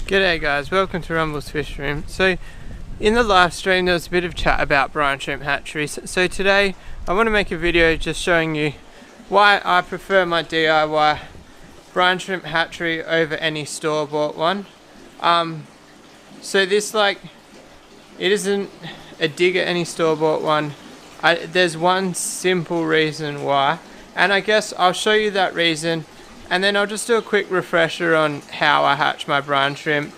G'day guys, welcome to Rumble's Fish Room. So in the live stream there was a bit of chat about brine shrimp hatcheries. So today I want to make a video just showing you why I prefer my DIY brine shrimp hatchery over any store-bought one. So this, like, it isn't a dig at any store-bought one. There's one simple reason why, and I guess I'll show you that reason, and then I'll just do a quick refresher on how I hatch my brine shrimp,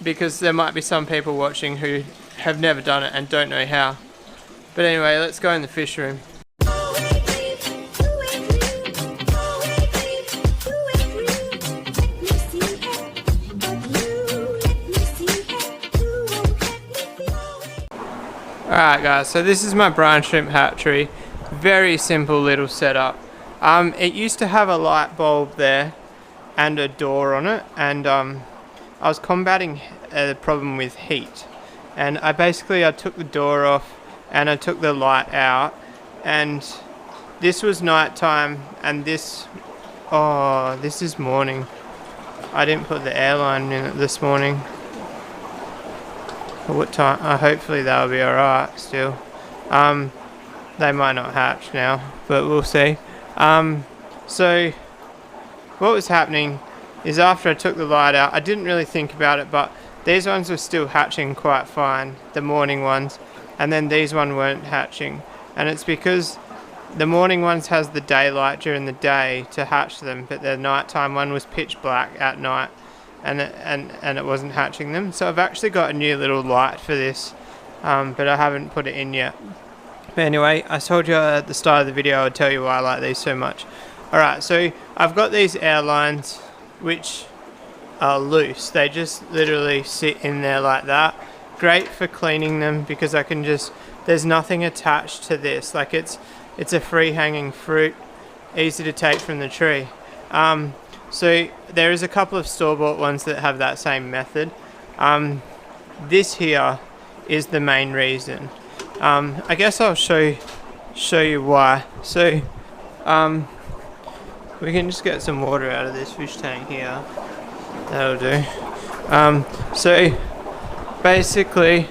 because there might be some people watching who have never done it and don't know how. But anyway, let's go in the fish room. Alright guys, so this is my brine shrimp hatchery. Very simple little setup. It used to have a light bulb there and a door on it, and I was combating a problem with heat, and I took the door off and I took the light out, and this was night time, and this is morning. I didn't put the airline in it this morning. What time? Hopefully that'll be alright still. They might not hatch now, but we'll see. So what was happening is, after I took the light out, I didn't really think about it, but these ones were still hatching quite fine, the morning ones, and then these ones weren't hatching, and it's because the morning ones has the daylight during the day to hatch them, but the nighttime one was pitch black at night, and it wasn't hatching them. So I've actually got a new little light for this, but I haven't put it in yet. But anyway, I told you at the start of the video I'd tell you why I like these so much. Alright, so I've got these air lines which are loose. They just literally sit in there like that. Great for cleaning them because I can just, there's nothing attached to this. Like it's a free hanging fruit, easy to take from the tree. So there is a couple of store-bought ones that have that same method. This here is the main reason. I guess I'll show you why. So we can just get some water out of this fish tank here. That'll do. So basically,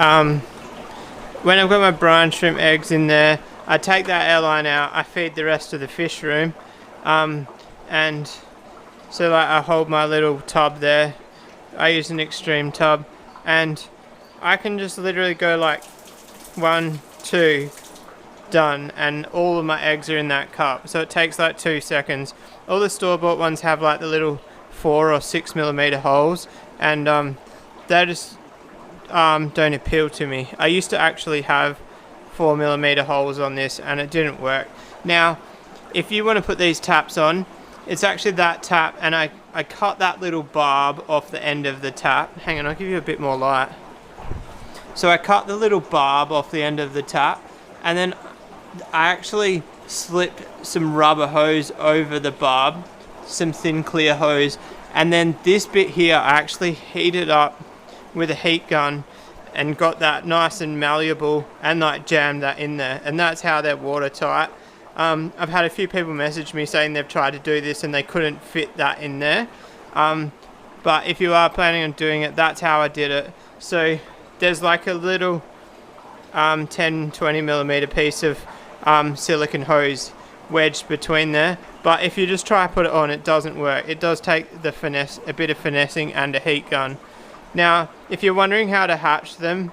when I've got my brine shrimp eggs in there, I take that airline out, I feed the rest of the fish room, and so like I hold my little tub there. I use an extreme tub, and I can just literally go like 1, 2, done, and all of my eggs are in that cup. So it takes like 2 seconds. All the store-bought ones have like the little 4 or 6 millimeter holes, and they just don't appeal to me. I used to actually have 4 millimeter holes on this, and it didn't work. Now, if you want to put these taps on, it's actually that tap, and I cut that little barb off the end of the tap. Hang on, I'll give you a bit more light. So I cut the little barb off the end of the tap, and then I actually slip some rubber hose over the barb, some thin clear hose, and then this bit here I actually heated up with a heat gun and got that nice and malleable, and like jammed that in there, and that's how they're watertight. I've had a few people message me saying they've tried to do this and they couldn't fit that in there, but if you are planning on doing it, that's how I did it. So there's like a little 10-20 millimeter piece of silicone hose wedged between there, but if you just try to put it on, it doesn't work. It does take the finesse, a bit of finessing, and a heat gun. Now, if you're wondering how to hatch them,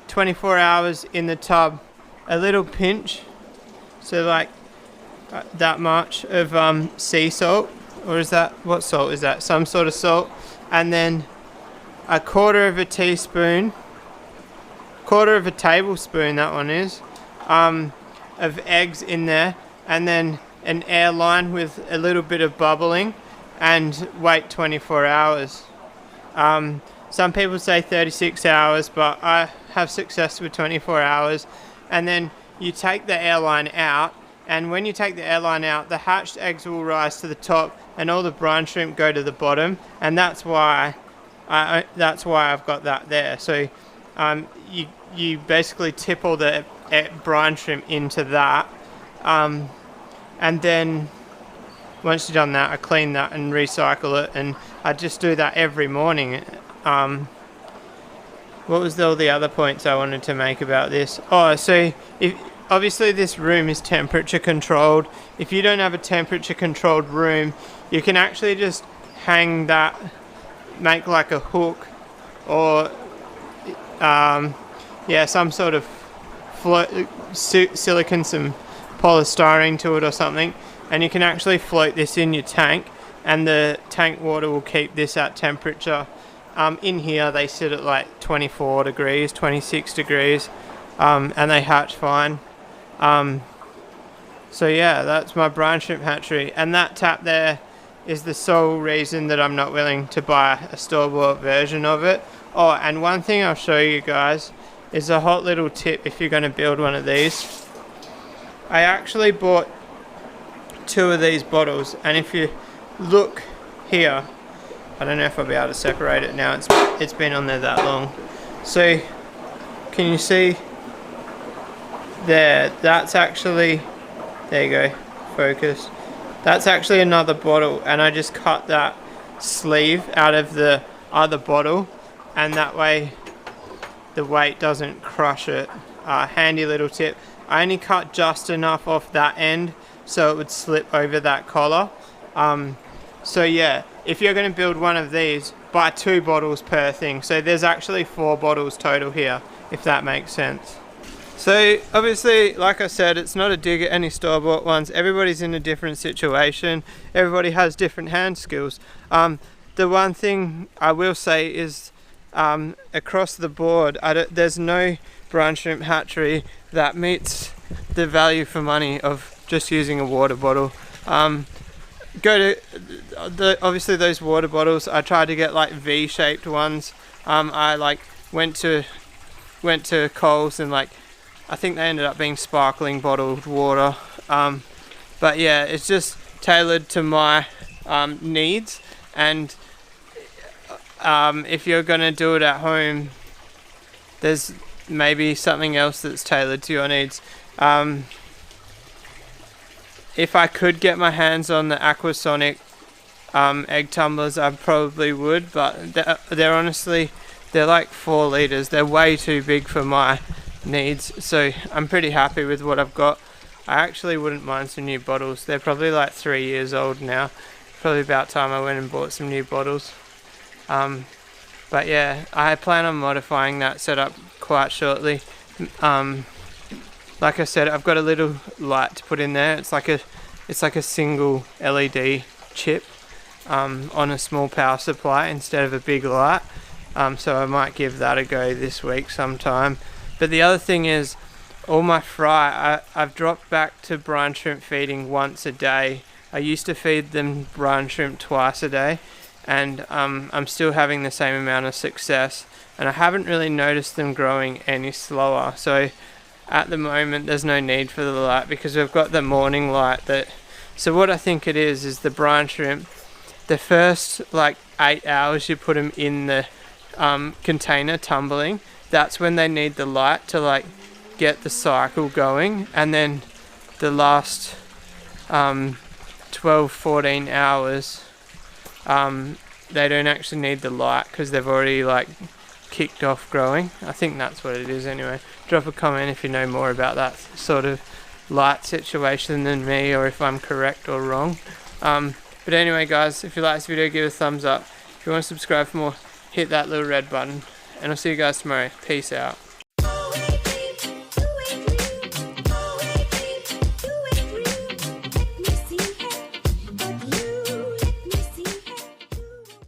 24 hours in the tub, a little pinch, so like that much of sea salt, or is that, what salt is that? Some sort of salt, and then a quarter of a tablespoon, that one is, of eggs in there, and then an airline with a little bit of bubbling, and wait 24 hours. Some people say 36 hours, but I have success with 24 hours. And then you take the airline out, and when you take the airline out, the hatched eggs will rise to the top, and all the brine shrimp go to the bottom, and that's why I've got that there. So you basically tip all the brine shrimp into that, and then once you've done that, I clean that and recycle it, and I just do that every morning. What was all the other points I wanted to make about this? Oh, so obviously this room is temperature controlled. If you don't have a temperature controlled room, you can actually just hang that, make like a hook, or yeah, some sort of silicon, some polystyrene to it or something, and you can actually float this in your tank, and the tank water will keep this at temperature. In here they sit at like 24 degrees, 26 degrees, and they hatch fine. So yeah, that's my brine shrimp hatchery, and that tap there is the sole reason that I'm not willing to buy a store-bought version of it. Oh, and one thing I'll show you guys is a hot little tip if you're going to build one of these. I actually bought 2 of these bottles, and if you look here, I don't know if I'll be able to separate it now, it's been on there that long. So can you see there, that's actually, there you go, focus. That's actually another bottle, and I just cut that sleeve out of the other bottle, and that way the weight doesn't crush it. Handy little tip. I only cut just enough off that end so it would slip over that collar. So yeah, if you're going to build one of these, buy 2 bottles per thing. So there's actually 4 bottles total here, if that makes sense. So obviously, like I said, it's not a dig at any store-bought ones. Everybody's in a different situation. Everybody has different hand skills. The one thing I will say is, across the board, there's no brine shrimp hatchery that meets the value for money of just using a water bottle. Go to obviously those water bottles. I tried to get like V-shaped ones. I like went to Coles, and like I think they ended up being sparkling bottled water. But yeah, it's just tailored to my needs, and if you're gonna do it at home, there's maybe something else that's tailored to your needs. If I could get my hands on the Aquasonic egg tumblers, I probably would, but they're honestly, they're like 4 liters. They're way too big for my needs, so I'm pretty happy with what I've got. I actually wouldn't mind some new bottles. They're probably like 3 years old now. Probably about time I went and bought some new bottles. But yeah, I plan on modifying that setup quite shortly. Like I said, I've got a little light to put in there. It's like a single LED chip on a small power supply instead of a big light. So I might give that a go this week sometime. But the other thing is, all my fry, I've dropped back to brine shrimp feeding once a day. I used to feed them brine shrimp twice a day, and I'm still having the same amount of success, and I haven't really noticed them growing any slower. So at the moment there's no need for the light because we've got the morning light. So what I think it is the brine shrimp, the first like 8 hours you put them in the container tumbling, that's when they need the light to like get the cycle going, and then the last 12-14 hours they don't actually need the light because they've already like kicked off growing. I think that's what it is anyway. Drop a comment if you know more about that sort of light situation than me, or if I'm correct or wrong. But anyway guys, if you like this video, give it a thumbs up. If you want to subscribe for more, hit that little red button, and I'll see you guys tomorrow. Peace out.